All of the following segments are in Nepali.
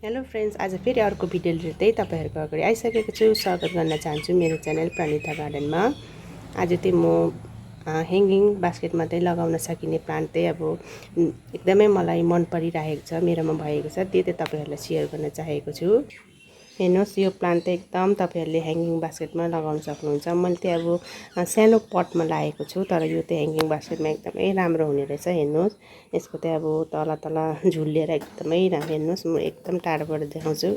हेलो फ्रेन्ड्स, आज फेरि अर्को भिडियो लिँदै तपाईहरुको अगाडि आइसकेको छु। स्वागत गर्न चाहन्छु मेरो च्यानल प्रणिता गार्डनमा। आज चाहिँ म ह्याङ्गिङ बास्केटमा चाहिँ लगाउन सकिने प्लान्ट चाहिँ अब एकदमै मलाई मन परिरहेको छ, मेरोमा भएको छ। त्यो चाहिँ तपाईहरुलाई शेयर गर्न चाहेको छु। हेर्नुस्, यो प्लान्ट चाहिँ एकदम तपाईहरुले ह्याङ्गिङ बास्केटमा लगाउन सक्नुहुन्छ। मैले चाहिँ अब सानो पटमा लगाएको छु, तर यो चाहिँ ह्याङ्गिङ बास्केटमा एकदमै राम्रो हुने रहेछ। हेर्नुस्, यसको चाहिँ अब तल तल झुलिएर एकदमै राम्रो। हेर्नुस्, म एकदम टाढोबाट देखाउँछु।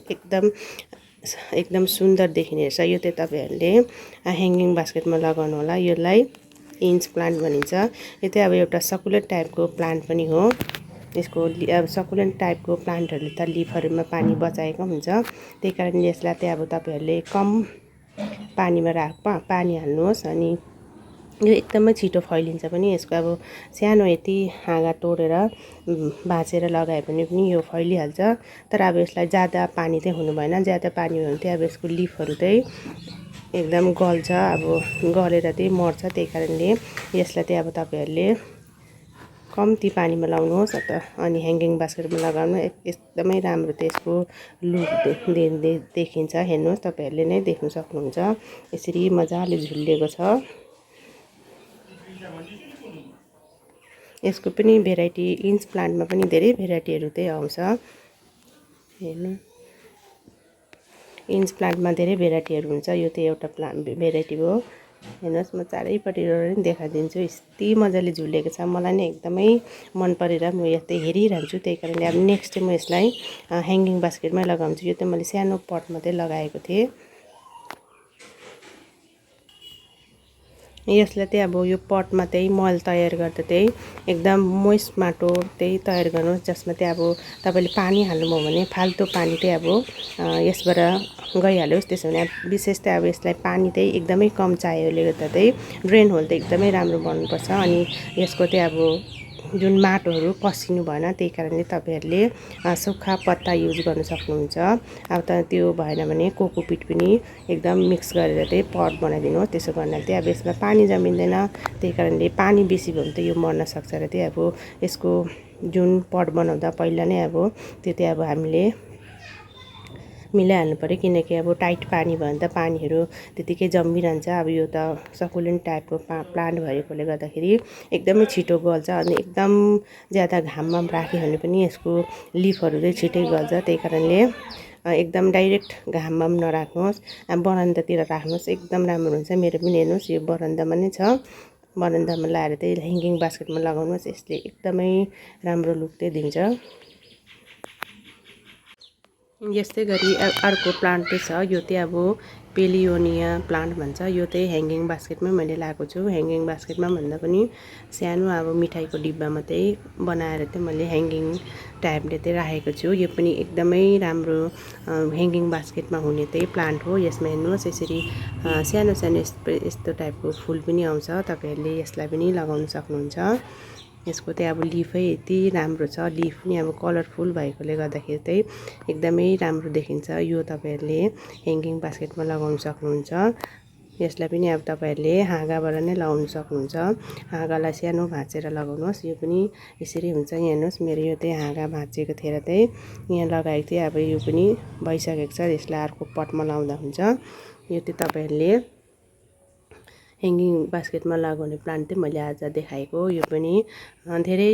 एकदम सुन्दर देखिने रहेछ। यो चाहिँ तपाईहरुले ह्याङ्गिङ बास्केटमा लगाउनु होला। यसलाई इन्च प्लान्ट भनिन्छ। यो चाहिँ अब एउटा सकुलेन्ट टाइपको प्लान्ट पनि हो। यसको अब सकुलेन्ट टाइपको प्लान्टहरुले त लिफहरुमा पानी बचाएको हुन्छ। त्यही कारणले यसलाई चाहिँ अब तपाईहरुले कम पानीमा पानी हाल्नुहोस्। अनि यो एकदमै छिटो फैलिन्छ पनि। यसको अब सानो यति हाँगा तोडेर बाँचेर लगाए भने पनि यो फैलिहाल्छ। तर अब यसलाई ज्यादा पानी चाहिँ हुनु भएन। ज्यादा पानी हो भने चाहिँ अब यसको लिफहरु चाहिँ एकदम गल्छ, अब गलेर चाहिँ मर्छ। त्यही कारणले यसलाई चाहिँ अब तपाईहरुले कम्ती पानीमा लाउनुहोस् अनि ह्याङ्गिङ बास्केटमा लगाउनु एकदमै राम्रो त्यसको लुक देखिन्छ। हेर्नुहोस्, तपाईहरुले नै देख्न सक्नुहुन्छ। यसरी मजाले झुलिएको छ। यसको पनि भेराइटी इन्च प्लान्टमा पनि धेरै भेराइटीहरु चाहिँ आउँछ। हेर्नु, इन्च प्लान्टमा धेरै भेराइटीहरु हुन्छ। यो चाहिँ एउटा प्लान्ट भेराइटी हो। हेर्नुहोस्, म चारैपट्टि पनि देखाइदिन्छु। यति मजाले झुलेको छ। मलाई नै एकदमै मन परेर म यतै हेरिरहन्छु। त्यही कारणले अब नेक्स्ट चाहिँ म यसलाई ह्याङ्गिङ बास्केटमै लगाउँछु। यो चाहिँ मैले सानो पटमा चाहिँ लगाएको थिएँ। यसलाई चाहिँ अब यो पटमा चाहिँ मल तयार गर्दा चाहिँ एकदम मोइस्ट माटो चाहिँ तयार गर्नुहोस्, जसमा चाहिँ अब तपाईले पानी हाल्नुभयो भने फाल्तु पानी चाहिँ अब यसबाट गइहाल्योस्। त्यसो भने विशेष चाहिँ अब यसलाई पानी चाहिँ एकदमै कम चाहिएले गर्दा चाहिँ ड्रेन होल चाहिँ एकदमै राम्रो बनाउनुपर्छ। अनि यसको चाहिँ अब जुन माटोहरू पसिनु भएन। त्यही कारणले तपाईहरुले सुक्खा पत्ता युज गर्न सक्नुहुन्छ। अब त त्यो भएन भने कोकोपिट पनि एकदम मिक्स गरेर चाहिँ पट बनाइदिनुहोस्। त्यसो गर्नाले चाहिँ अब यसमा पानी जमिँदैन। त्यही कारणले पानी बेसी भयो भने त यो मर्न सक्छ र चाहिँ अब यसको जुन पट बनाउँदा पहिला नै अब त्यो चाहिँ अब हामीले मिलाइहाल्नु पर्यो। किनकि अब टाइट पानी भयो भने त पानीहरू त्यतिकै जमिरहन्छ। अब यो त सकुलेन्ट टाइपको प्लान्ट भएकोले गर्दाखेरि एकदमै छिटो गल्छ। अनि एकदम ज्यादा घाममा राख्यो भने पनि यसको लिफहरू चाहिँ छिटै गल्छ। त्यही कारणले एकदम डाइरेक्ट घाममा पनि नराख्नुहोस्, बरन्दातिर राख्नुहोस्, एकदम राम्रो हुन्छ। मेरो पनि हेर्नुहोस्, यो बरन्दामा नै छ। बरन्दामा लगाएर चाहिँ ह्याङ्गिङ बास्केटमा लगाउनुहोस्। यसले एकदमै राम्रो लुक चाहिँ दिन्छ। यस्तै गरी अर्को प्लान्ट चाहिँ छ। यो चाहिँ अब पेलियोनिया प्लान्ट भन्छ। यो चाहिँ ह्याङ्गिङ बास्केटमै मैले लगाएको छु। ह्याङ्गिङ बास्केटमा भन्दा पनि सानो अब मिठाईको डिब्बामा चाहिँ बनाएर चाहिँ मैले ह्याङ्गिङ टाइपले चाहिँ राखेको छु। यो पनि एकदमै राम्रो ह्याङ्गिङ बास्केटमा हुने चाहिँ प्लान्ट हो। यसमा हेर्नुहोस्, यसरी सानो सानो यस्तो टाइपको फुल पनि आउँछ। तपाईहरुले यसलाई पनि लगाउन सक्नुहुन्छ। यसको चाहिँ अब लिफै यति राम्रो छ। लिफ पनि अब कलरफुल भएकोले गर्दाखेरि चाहिँ एकदमै राम्रो देखिन्छ। यो तपाईहरुले ह्याङ्गिङ बास्केटमा लगाउन सक्नुहुन्छ। यसलाई पनि अब तपाईहरुले हाँगाबाट नै लगाउन सक्नुहुन्छ। हाँगालाई सानो भाँचेर लगाउनुहोस्। यो पनि यसरी हुन्छ। यहाँ हेर्नुहोस्, मेरो यो चाहिँ हाँगा भाँचेको थिएर चाहिँ यहाँ लगाएको थिएँ। अब यो पनि भइसकेको छ। यसलाई अर्को पटमा लगाउँदा हुन्छ। यो चाहिँ तपाईहरुले ह्याङ्गिङ बास्केटमा लगाउने प्लान्ट चाहिँ मैले आज देखाएको। यो पनि धेरै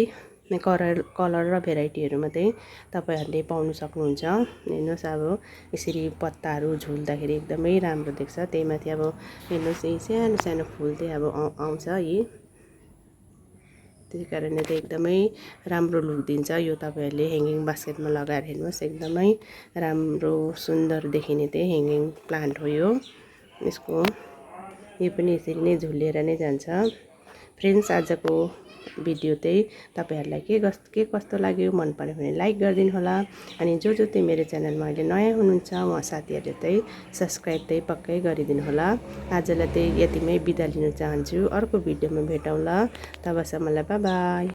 कलर र भेराइटीहरूमा चाहिँ तपाईहरुले पाउन सक्नुहुन्छ। हेर्नुहोस्, अब यसरी पत्ताहरू झुल्दाखेरि एकदमै राम्रो देख्छ। त्यही माथि अब हेर्नुहोस्, यही सानो सानो फुल चाहिँ अब आउँछ। यी त्यही कारणले चाहिँ एकदमै राम्रो लुक दिन्छ। यो तपाईहरुले ह्याङ्गिङ बास्केटमा लगाएर हेर्नुहोस्, एकदमै राम्रो सुन्दर देखिने चाहिँ ह्याङ्गिङ प्लान्ट हो यो। यो पनि यसरी नै झुलेर नै जान्छ। फ्रेन्ड्स, आजको भिडियो चाहिँ तपाईहरुलाई के कस्तो लाग्यो, मन पर्यो भने लाइक गरिदिनु होला। अनि जो चाहिँ मेरो च्यानलमा अहिले नयाँ हुनुहुन्छ उहाँ साथीहरुले चाहिँ सब्स्क्राइब चाहिँ पक्कै गरिदिनु होला। आजलाई चाहिँ यतिमै बिदा लिन चाहन्छु। अर्को भिडियोमा भेटौँला। तबसम्मलाई बाइ बाइ।